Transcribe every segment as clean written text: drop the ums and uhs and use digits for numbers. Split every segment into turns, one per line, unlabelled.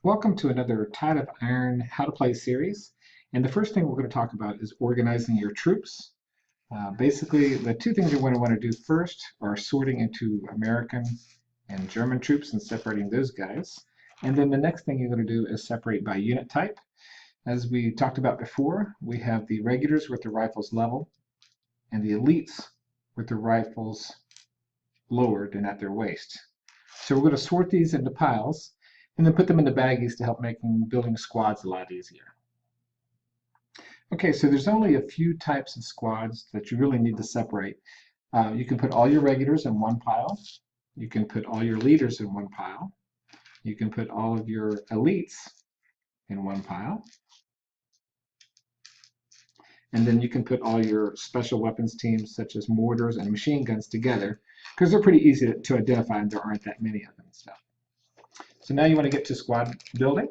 Welcome to another Tide of Iron How to Play series. And the first thing we're going to talk about is organizing your troops. Basically, the two things you're going to want to do first are sorting into American and German troops and separating those guys. And then the next thing you're going to do is separate by unit type. As we talked about before, we have the regulars with their rifles level and the elites with their rifles lowered and at their waist. So we're going to sort these into piles and then put them into baggies to help making building squads a lot easier. Okay, so there's only a few types of squads that you really need to separate. You can put all your regulars in one pile. You can put all your leaders in one pile. You can put all of your elites in one pile. And then you can put all your special weapons teams, such as mortars and machine guns, together, because they're pretty easy to identify and there aren't that many of them and stuff. So now you want to get to squad building.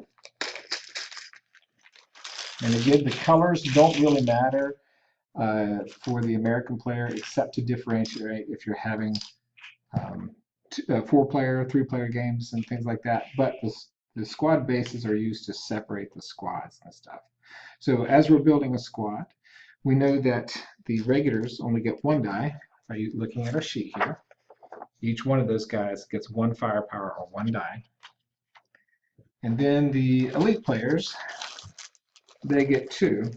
And again, the colors don't really matter for the American player, except to differentiate if you're having 4-player, 3-player games and things like that. But the squad bases are used to separate the squads and stuff. So as we're building a squad, we know that the regulars only get 1 die. Are you looking at our sheet here? Each one of those guys gets 1 firepower or 1 die. And then the elite players, they get 2.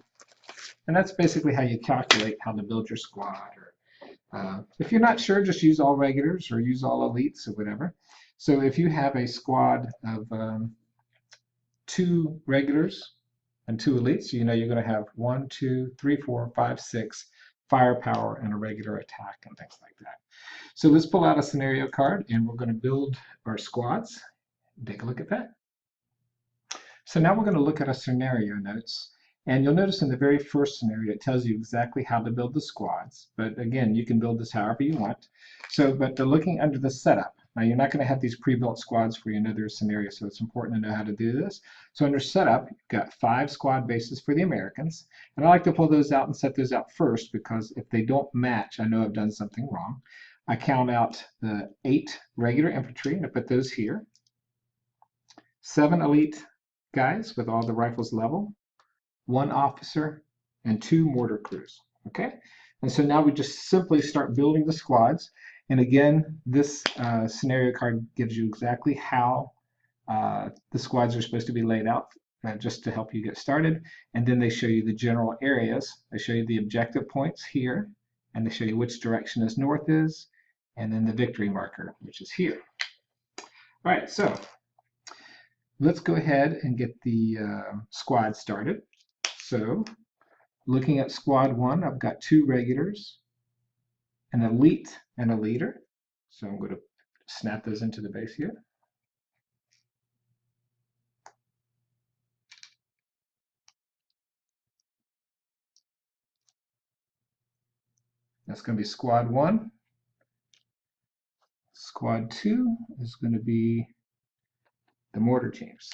And that's basically how you calculate how to build your squad. Or if you're not sure, just use all regulars or use all elites or whatever. So if you have a squad of 2 regulars and 2 elites, you know you're going to have 1, 2, 3, 4, 5, 6 firepower and a regular attack and things like that. So let's pull out a scenario card and we're going to build our squads. Take a look at that. So now we're going to look at our scenario notes. And you'll notice in the very first scenario, it tells you exactly how to build the squads. But again, you can build this however you want. So, but they're looking under the setup. Now, you're not going to have these pre-built squads for your other scenario, so it's important to know how to do this. So under setup, you've got 5 squad bases for the Americans. And I like to pull those out and set those out first, because if they don't match, I know I've done something wrong. I count out the 8 regular infantry, and I put those here. 7 elite guys with all the rifles level. 1 officer, and 2 mortar crews. Okay, and so now we just simply start building the squads. And again, this scenario card gives you exactly how the squads are supposed to be laid out, just to help you get started. And then they show you the general areas. They show you the objective points here, and they show you which direction is north is, and then the victory marker, which is here. All right, so let's go ahead and get the squad started. So looking at squad 1, I've got 2 regulars, an elite, and a leader. So I'm going to snap those into the base here. That's going to be squad 1. Squad 2 is going to be the mortar teams.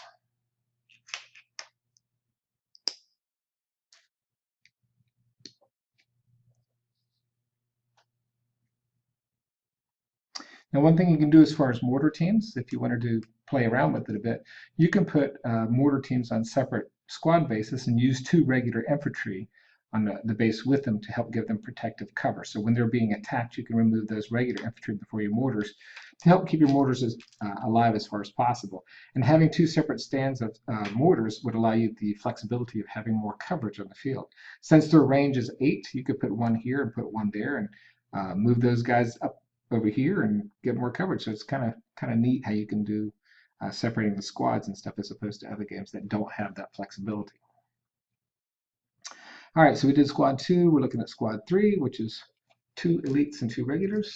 Now, one thing you can do as far as mortar teams, if you wanted to play around with it a bit, you can put mortar teams on separate squad bases and use 2 regular infantry on the base with them to help give them protective cover. So when they're being attacked, you can remove those regular infantry before your mortars to help keep your mortars alive as far as possible. And having 2 separate stands of mortars would allow you the flexibility of having more coverage on the field. Since their range is 8, you could put 1 here and put 1 there and move those guys up over here and get more coverage. So it's kind of neat how you can do separating the squads and stuff as opposed to other games that don't have that flexibility. All right, so we did squad 2. We're looking at squad 3, which is 2 elites and 2 regulars.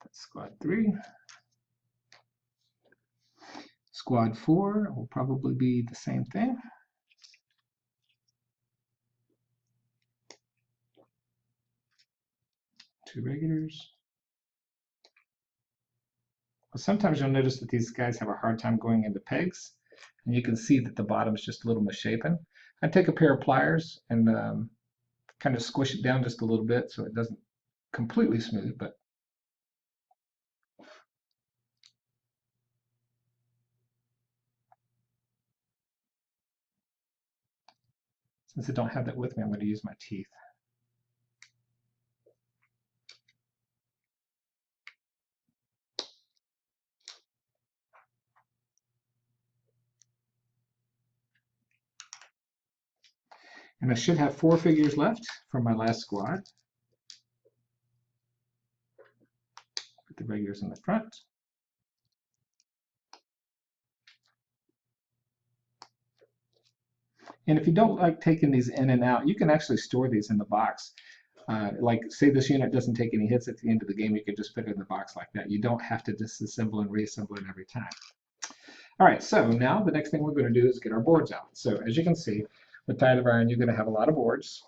That's squad 3. Squad 4 will probably be the same thing. Two regulars. Well, sometimes you'll notice that these guys have a hard time going into pegs. and you can see that the bottom is just a little misshapen. I take a pair of pliers and kind of squish it down just a little bit so it doesn't completely smooth, but since I don't have that with me, I'm going to use my teeth. And I should have 4 figures left from my last squad. Put the regulars in the front. And if you don't like taking these in and out, you can actually store these in the box. Like say this unit doesn't take any hits at the end of the game, you could just put it in the box like that. You don't have to disassemble and reassemble it every time. All right, so now the next thing we're going to do is get our boards out. So as you can see, with Tide of Iron, you're going to have a lot of boards.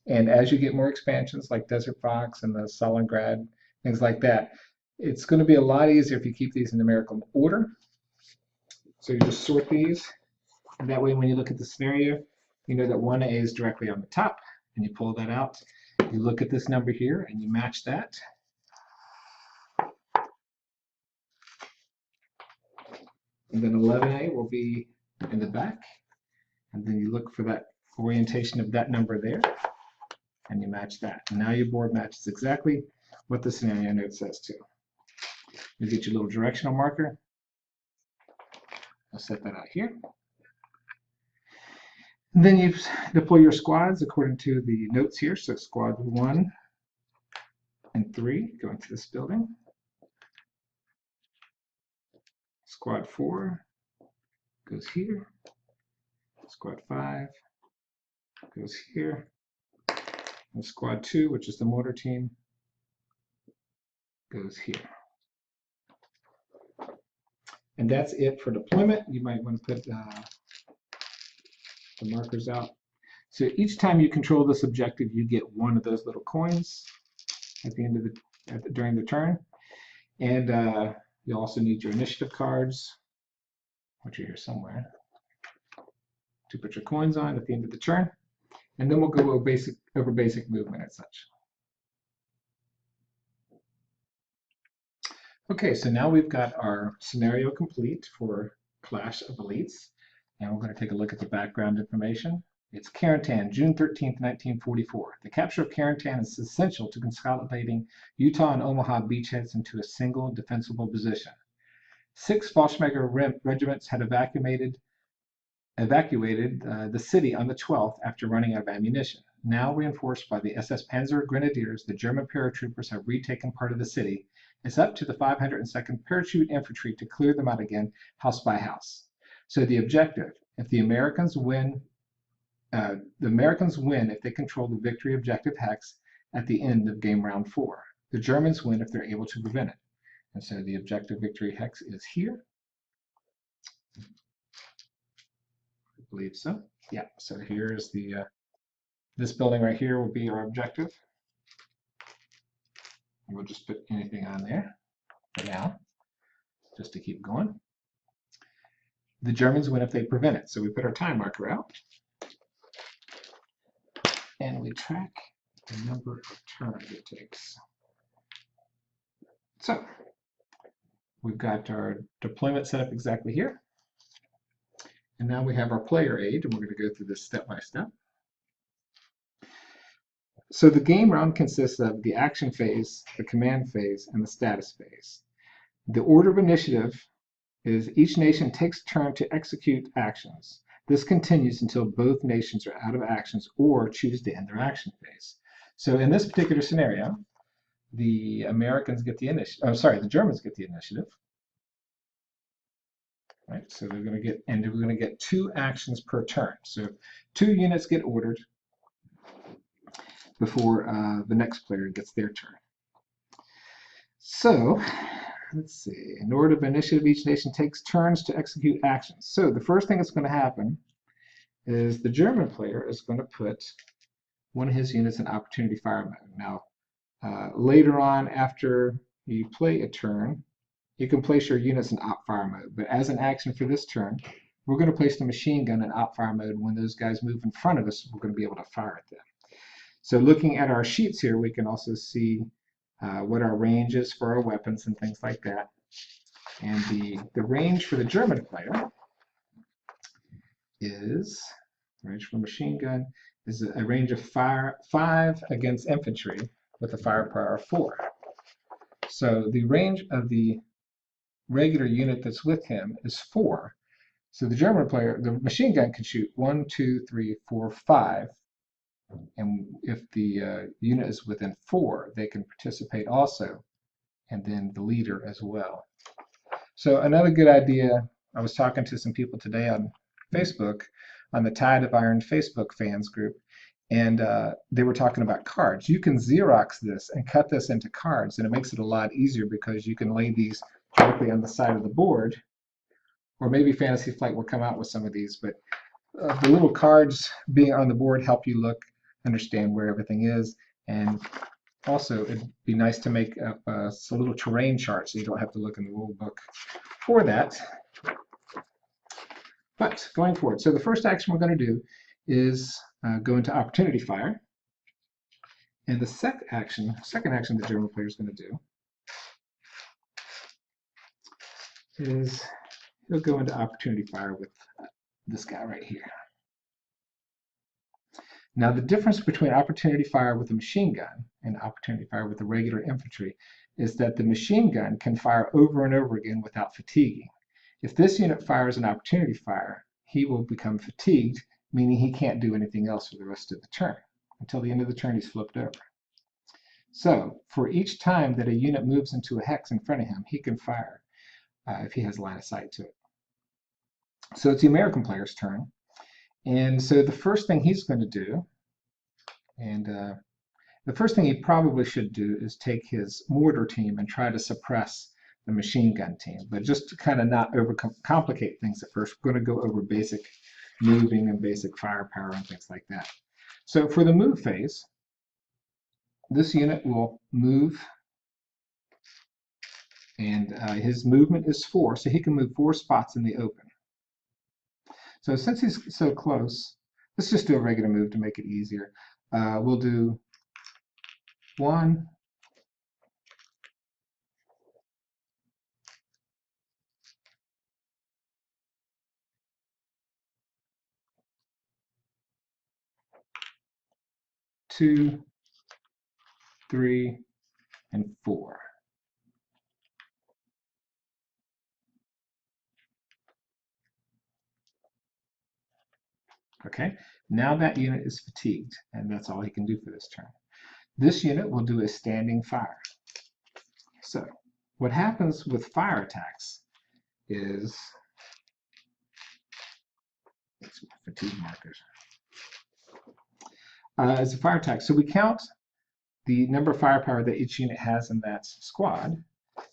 And as you get more expansions like Desert Fox and the Stalingrad, things like that, it's going to be a lot easier if you keep these in numerical order. So you just sort these, and that way when you look at the scenario, you know that 1A is directly on the top, and you pull that out. You look at this number here, and you match that. And then 11A will be in the back, and then you look for that orientation of that number there, and you match that. And now your board matches exactly what the scenario note says too. You get your little directional marker. I'll set that out here. And then you deploy your squads according to the notes here. So squad 1 and 3 go into this building. Squad 4 goes here. Squad 5 goes here. And squad 2, which is the mortar team, goes here. And that's it for deployment. You might want to put the markers out. So each time you control this objective, you get one of those little coins at the end of during the turn. And you also need your initiative cards, which are here somewhere, to put your coins on at the end of the turn. And then we'll go over basic movement and such. Okay, so now we've got our scenario complete for Clash of Elites. And we're going to take a look at the background information. It's Carentan, June 13th, 1944. The capture of Carentan is essential to consolidating Utah and Omaha beachheads into a single defensible position. 6 Fallschirmjäger regiments had evacuated the city on the 12th after running out of ammunition. Now reinforced by the SS Panzer Grenadiers, the German paratroopers have retaken part of the city. It's up to the 502nd Parachute Infantry to clear them out again, house by house. So the objective, if the Americans win if they control the victory objective hex at the end of game round 4. The Germans win if they're able to prevent it. And so the objective victory hex is here. I believe so. Yeah, so here's the this building right here will be our objective. And we'll just put anything on there for now, just to keep going. The Germans win if they prevent it. So we put our time marker out. And we track the number of turns it takes. So we've got our deployment set up exactly here. And now we have our player aid, and we're going to go through this step by step. So the game round consists of the action phase, the command phase, and the status phase. The order of initiative is each nation takes turn to execute actions. This continues until both nations are out of actions or choose to end their action phase. So in this particular scenario, the Americans get the initiative. Oh, sorry, the Germans get the initiative. Right, so they're going to get, and we're going to get 2 actions per turn. So 2 units get ordered before the next player gets their turn. So let's see. In order of initiative, each nation takes turns to execute actions. So the first thing that's going to happen is the German player is going to put one of his units in opportunity fire mode. Now, later on, after you play a turn, you can place your units in op fire mode. But as an action for this turn, we're going to place the machine gun in op fire mode. When those guys move in front of us, we're going to be able to fire at them. So looking at our sheets here, we can also see what our range is for our weapons and things like that. And the range for the German player is, range for machine gun is a range of 5 against infantry with a firepower of 4. So the range of the regular unit that's with him is 4. So the German player, the machine gun can shoot 1, 2, 3, 4, 5. And if the unit is within 4, they can participate also, and then the leader as well. So another good idea, I was talking to some people today on Facebook, on the Tide of Iron Facebook fans group, and they were talking about cards. You can Xerox this and cut this into cards, and it makes it a lot easier because you can lay these directly on the side of the board, or maybe Fantasy Flight will come out with some of these, but the little cards being on the board help you look, understand where everything is, and also it'd be nice to make up a little terrain chart so you don't have to look in the rule book for that. But going forward, so the first action we're going to do is go into Opportunity Fire, and the second action the German player is going to do is he'll go into Opportunity Fire with this guy right here. Now the difference between Opportunity Fire with a machine gun and Opportunity Fire with the regular infantry is that the machine gun can fire over and over again without fatiguing. If this unit fires an Opportunity Fire, he will become fatigued, meaning he can't do anything else for the rest of the turn. Until the end of the turn, he's flipped over. So for each time that a unit moves into a hex in front of him, he can fire if he has line of sight to it. So it's the American player's turn. And so the first thing he's going to do, and the first thing he probably should do, is take his mortar team and try to suppress the machine gun team. But just to kind of not overcomplicate things at first, we're going to go over basic moving and basic firepower and things like that. So for the move phase, this unit will move, and his movement is 4, so he can move 4 spots in the open. So since he's so close, let's just do a regular move to make it easier. We'll do 1, 2, 3, and 4. Okay, now that unit is fatigued, and that's all he can do for this turn. This unit will do a standing fire. So what happens with fire attacks is, let's fatigue markers. As a fire attack, so we count the number of firepower that each unit has in that squad.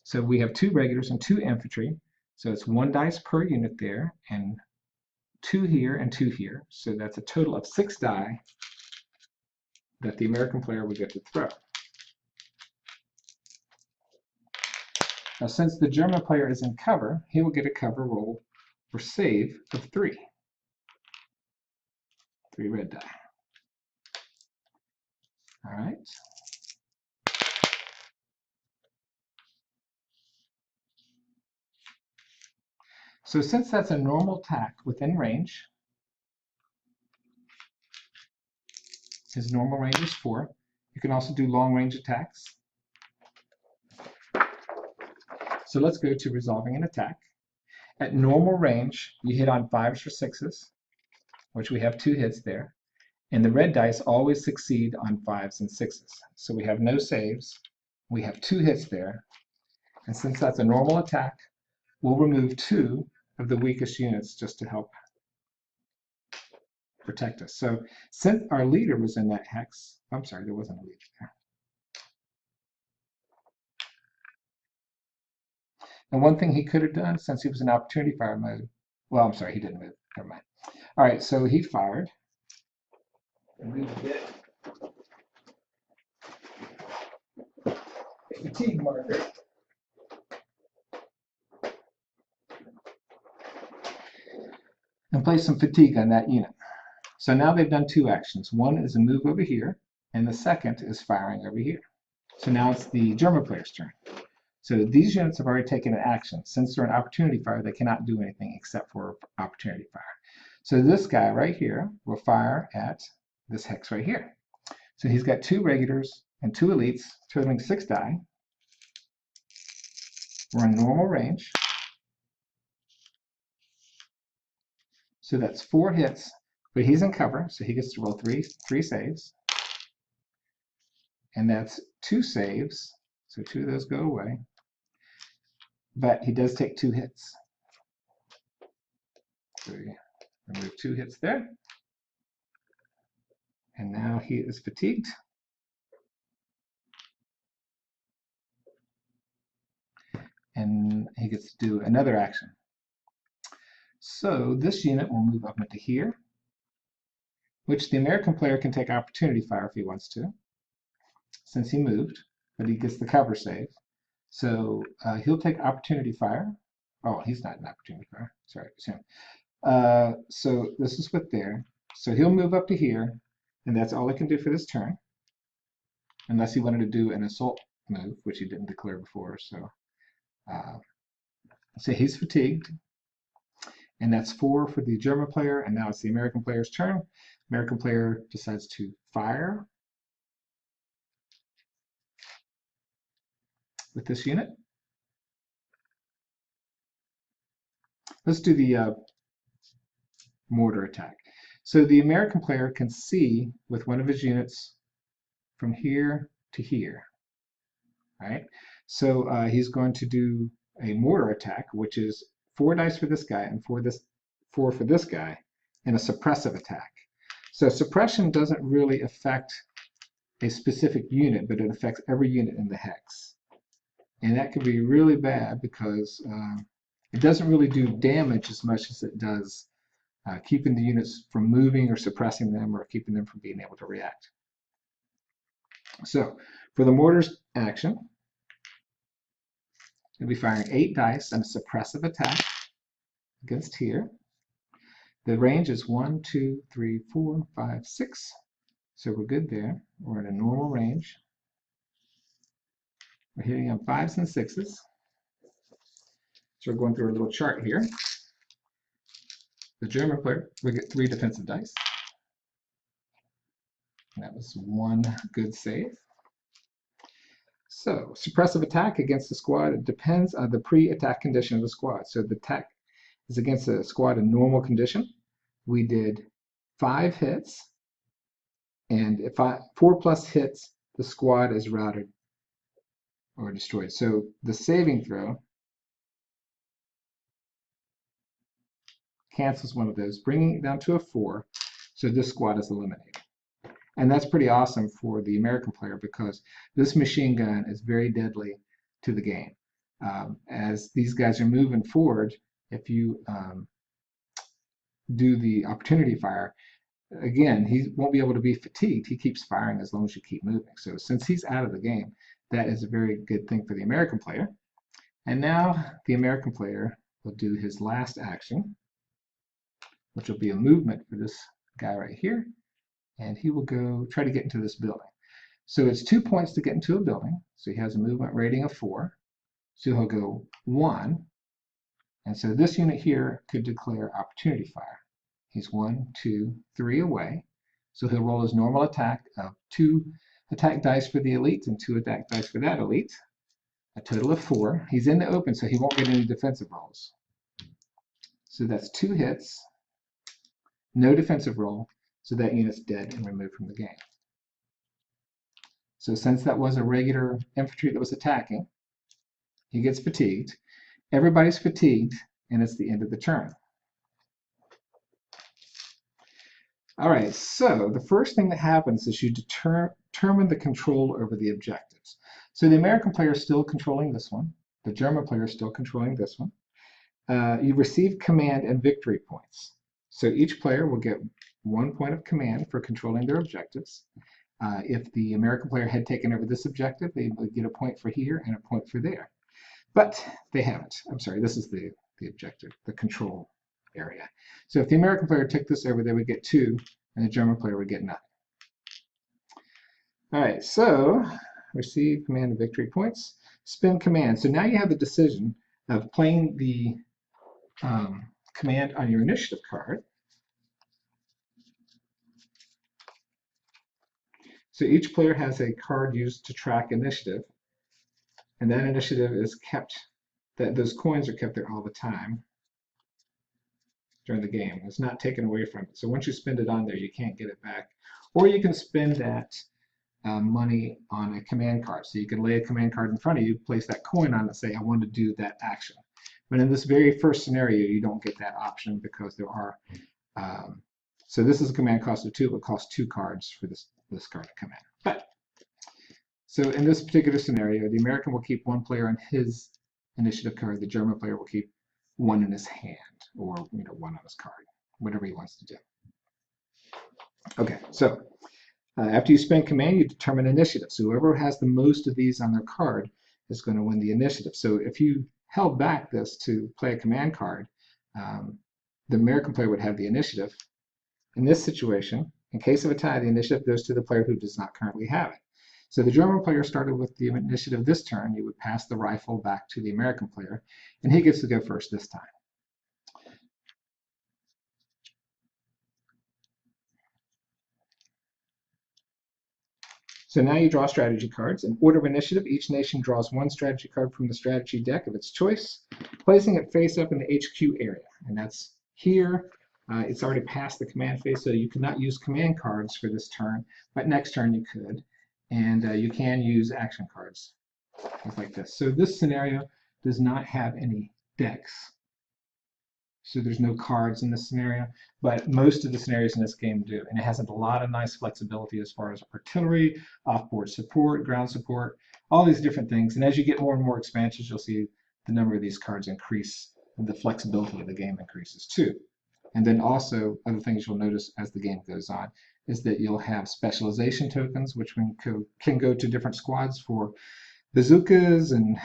So we have 2 regulars and 2 infantry, so it's 1 dice per unit there, and 2 here and 2 here. So that's a total of 6 die that the American player would get to throw. Now, since the German player is in cover, he will get a cover roll for save of 3. 3 red die. All right. So since that's a normal attack within range, his normal range is 4. You can also do long range attacks. So let's go to resolving an attack. At normal range, you hit on 5s or 6s, which we have 2 hits there. And the red dice always succeed on 5s and 6s. So we have no saves. We have 2 hits there. And since that's a normal attack, we'll remove 2 of the weakest units just to help protect us. So since our leader was in that hex, I'm sorry, there wasn't a leader there. And one thing he could have done, since he was in opportunity fire mode, well, I'm sorry, he didn't move. Never mind. All right, so he fired. And we get a fatigue marker. and place some fatigue on that unit. So now they've done two actions. One is a move over here, and the second is firing over here. So now it's the German player's turn. So these units have already taken an action. Since they're an opportunity fire, they cannot do anything except for opportunity fire. So this guy right here will fire at this hex right here. So he's got 2 regulars and 2 elites, totaling 6 die. We're in normal range. So that's 4 hits, but he's in cover, so he gets to roll three saves. And that's 2 saves, so 2 of those go away. But he does take 2 hits. So we remove 2 hits there. And now he is fatigued. And he gets to do another action. So this unit will move up into here, which the American player can take opportunity fire if he wants to, since he moved, but he gets the cover save. So he'll take opportunity fire. Oh, he's not an opportunity fire. Sorry, it's him. So this is what there. So he'll move up to here, and that's all he can do for this turn, unless he wanted to do an assault move, which he didn't declare before. So he's fatigued, and that's 4 for the German player, and now it's the American player's turn. American player decides to fire with this unit. Let's do the mortar attack. So the American player can see with one of his units from here to here. All right. So he's going to do a mortar attack, which is 4 dice for this guy and 4 for this guy, and a suppressive attack. So suppression doesn't really affect a specific unit, but it affects every unit in the hex. And that can be really bad because it doesn't really do damage as much as it does keeping the units from moving or suppressing them or keeping them from being able to react. So for the mortar's action, you'll be firing 8 dice and a suppressive attack against here. The range is 1, 2, 3, 4, 5, 6. So we're good there. We're in a normal range. We're hitting on 5s and 6s. So we're going through a little chart here. The German player will get 3 defensive dice. And that was 1 good save. So suppressive attack against the squad, it depends on the pre-attack condition of the squad. So the attack is against a squad in normal condition. We did 5 hits, and if 4+ hits, the squad is routed or destroyed. So the saving throw cancels one of those, bringing it down to a 4. So this squad is eliminated. And that's pretty awesome for the American player because this machine gun is very deadly to the game. As these guys are moving forward, if you do the opportunity fire, again, he won't be able to be fatigued. He keeps firing as long as you keep moving. So since he's out of the game, that is a very good thing for the American player. And now the American player will do his last action, which will be a movement for this guy right here. And he will go try to get into this building. So it's 2 points to get into a building. So he has a movement rating of 4. So he'll go 1. And so this unit here could declare opportunity fire. He's 1, 2, 3 away. So he'll roll his normal attack of 2 attack dice for the elite and 2 attack dice for that elite. A total of 4. He's in the open, so he won't get any defensive rolls. So that's 2 hits, no defensive roll. So that unit's dead and removed from the game. So since that was a regular infantry that was attacking, he gets fatigued. Everybody's fatigued, and it's the end of the turn. All right, so the first thing that happens is you determine the control over the objectives. So the American player is still controlling this one. The German player is still controlling this one. You receive command and victory points. So each player will get 1 point of command for controlling their objectives. If the American player had taken over this objective, they would get a point for here and a point for there. But they haven't. I'm sorry, this is the objective, the control area. So if the American player took this over, they would get 2, and the German player would get nothing. All right, so receive command and victory points. Spend command. So now you have the decision of playing the command on your initiative card. So each player has a card used to track initiative, and that initiative is kept, those coins are kept there all the time during the game. It's not taken away from it. So once you spend it on there, you can't get it back. Or you can spend that money on a command card. So you can lay a command card in front of you, place that coin on it, say, I want to do that action. But in this very first scenario, you don't get that option because there are, so this is a command cost of 2, it would cost 2 cards for this card to come in. But, so in this particular scenario, the American will keep 1 player on his initiative card, the German player will keep 1 in his hand, or 1 on his card, whatever he wants to do. Okay, so after you spend command, you determine initiative. So whoever has the most of these on their card is going to win the initiative. So if you held back this to play a command card, the American player would have the initiative. In this situation, in case of a tie, the initiative goes to the player who does not currently have it. So the German player started with the initiative this turn. You would pass the rifle back to the American player, and he gets to go first this time. So now you draw strategy cards. In order of initiative, each nation draws 1 strategy card from the strategy deck of its choice, placing it face up in the HQ area. And that's here. It's already past the command phase, so you cannot use command cards for this turn, but next turn you could. And you can use action cards, things like this. So this scenario does not have any decks. So there's no cards in this scenario, but most of the scenarios in this game do. And it has a lot of nice flexibility as far as artillery, off-board support, ground support, all these different things. And as you get more and more expansions, you'll see the number of these cards increase, and the flexibility of the game increases too. And then also, other things you'll notice as the game goes on is that you'll have specialization tokens, which can go to different squads for bazookas and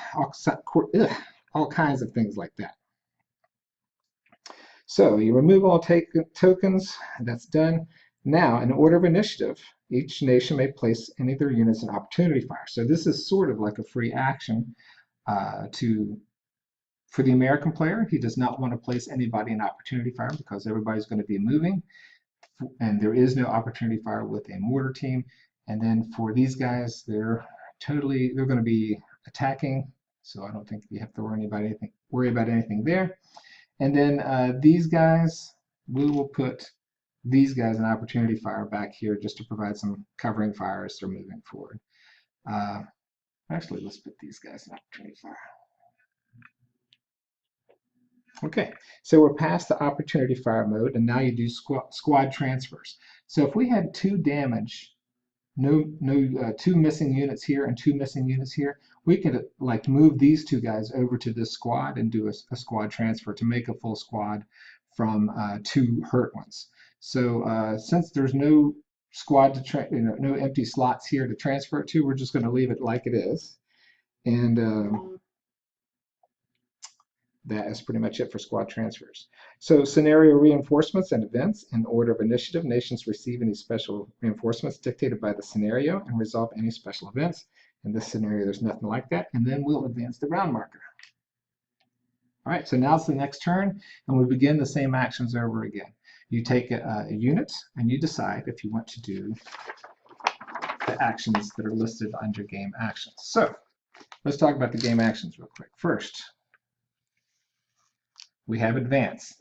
all kinds of things like that. So you remove all tokens, that's done. Now, in order of initiative, each nation may place any of their units in opportunity fire. So this is sort of like a free action for the American player. He does not want to place anybody in opportunity fire because everybody's going to be moving, and there is no opportunity fire with a mortar team. And then for these guys, they're going to be attacking, so I don't think you have to worry about anything there. And then these guys, we will put these guys in opportunity fire back here just to provide some covering fire as they're moving forward. Actually, let's put these guys in opportunity fire. Okay, so we're past the opportunity fire mode, and now you do squad transfers. So if we had 2 damage, two missing units here and 2 missing units here, we could like move these 2 guys over to this squad and do a squad transfer to make a full squad from 2 hurt ones. So since there's no squad to no empty slots here to transfer it to, we're just going to leave it like it is. And that is pretty much it for squad transfers. So scenario reinforcements and events. In order of initiative, nations receive any special reinforcements dictated by the scenario and resolve any special events. In this scenario, there's nothing like that. And then we'll advance the round marker. All right, so now it's the next turn, and we begin the same actions over again. You take a unit, and you decide if you want to do the actions that are listed under game actions. So let's talk about the game actions real quick. First, we have advance.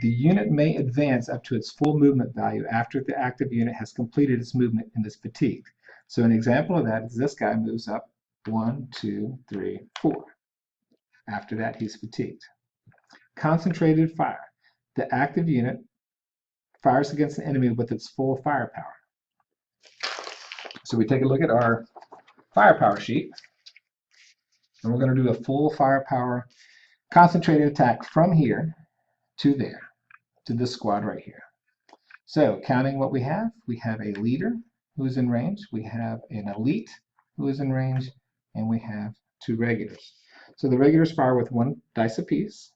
The unit may advance up to its full movement value after the active unit has completed its movement and is fatigued. So an example of that is this guy moves up 1, 2, 3, 4. After that, he's fatigued. Concentrated fire. The active unit fires against the enemy with its full firepower. So we take a look at our firepower sheet, and we're going to do a full firepower concentrated attack from here to there, to this squad right here. So counting what we have a leader who is in range, we have an elite who is in range, and we have 2 regulars. So the regulars fire with 1 dice apiece.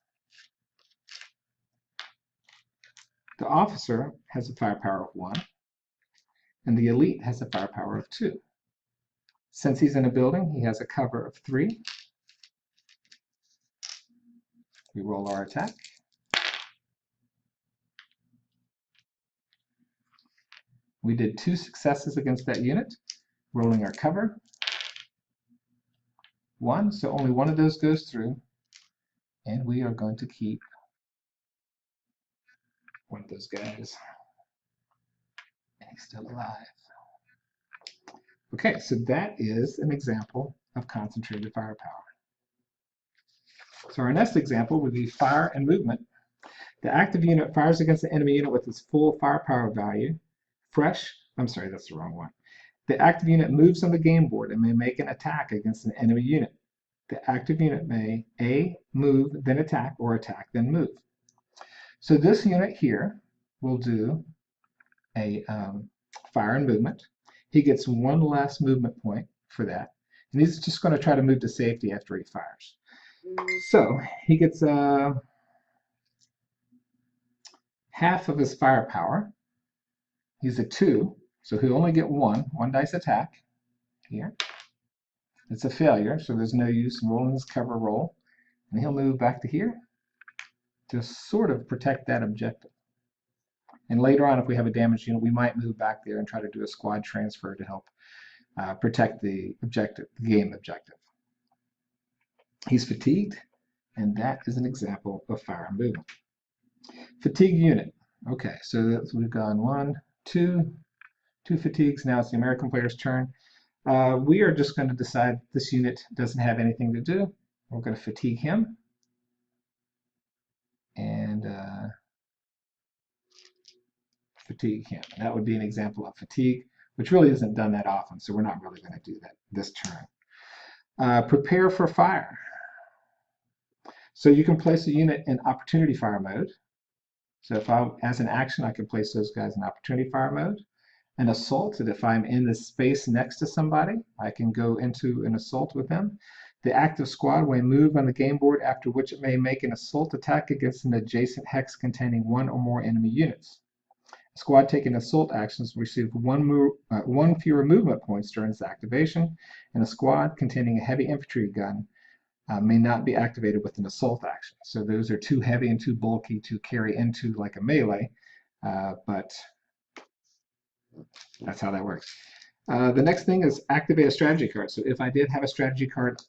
The officer has a firepower of 1, and the elite has a firepower of 2. Since he's in a building, he has a cover of 3. We roll our attack. We did 2 successes against that unit, rolling our cover. 1, so only one of those goes through, and we are going to keep one of those guys. And he's still alive. Okay, so that is an example of concentrated firepower. So our next example would be fire and movement. The active unit fires against the enemy unit with its full firepower value. That's the wrong one. The active unit moves on the game board and may make an attack against an enemy unit. The active unit may A, move, then attack, or attack, then move. So this unit here will do a fire and movement. He gets 1 less movement point for that, and he's just going to try to move to safety after he fires. So he gets half of his firepower. He's a 2, so he'll only get 1 dice attack here. It's a failure, so there's no use in rolling his cover roll, and he'll move back to here to sort of protect that objective. And later on, if we have a damaged unit, we might move back there and try to do a squad transfer to help protect the objective, the game objective. He's fatigued, and that is an example of fire and movement. Fatigue unit. Okay, so we've gone 1, 2 fatigues. Now it's the American player's turn. We are just going to decide this unit doesn't have anything to do. We're going to fatigue him. And fatigue him. And that would be an example of fatigue, which really isn't done that often, so we're not really going to do that this turn. Prepare for fire. So you can place a unit in opportunity fire mode. So if as an action, I can place those guys in opportunity fire mode. An assault, that if I'm in the space next to somebody, I can go into an assault with them. The active squad may move on the game board, after which it may make an assault attack against an adjacent hex containing 1 or more enemy units. A squad taking assault actions will receive 1 fewer movement points during its activation, and a squad containing a heavy infantry gun may not be activated with an assault action. So those are too heavy and too bulky to carry into like a melee, but that's how that works. The next thing is activate a strategy card. So if I did have a strategy card,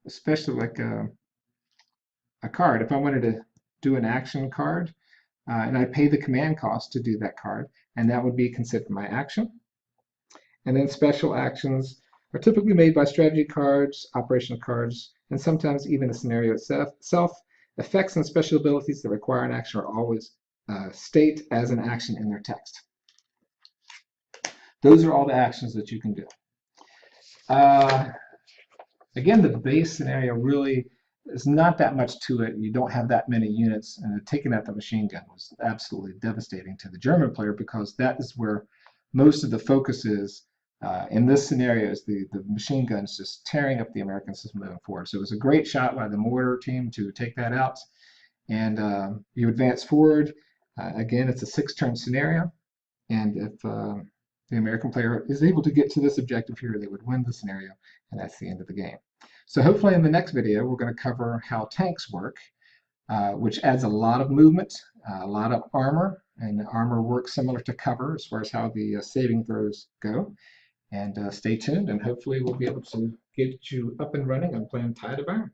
especially like a card, if I wanted to do an action card, and I pay the command cost to do that card, and that would be considered my action. And then special actions are typically made by strategy cards, operational cards, and sometimes even the scenario itself. Effects and special abilities that require an action are always state as an action in their text. Those are all the actions that you can do. Again, the base scenario really is not that much to it. You don't have that many units, and taking out the machine gun was absolutely devastating to the German player, because that is where most of the focus is in this scenario. Is the machine guns just tearing up the American system moving forward. So it was a great shot by the mortar team to take that out, and you advance forward. Again, it's a 6-turn scenario, and if the American player is able to get to this objective here, they would win the scenario, and that's the end of the game. So hopefully in the next video, we're going to cover how tanks work, which adds a lot of movement, a lot of armor, and armor works similar to cover as far as how the saving throws go. And stay tuned, and hopefully we'll be able to get you up and running on playing Tide of Iron.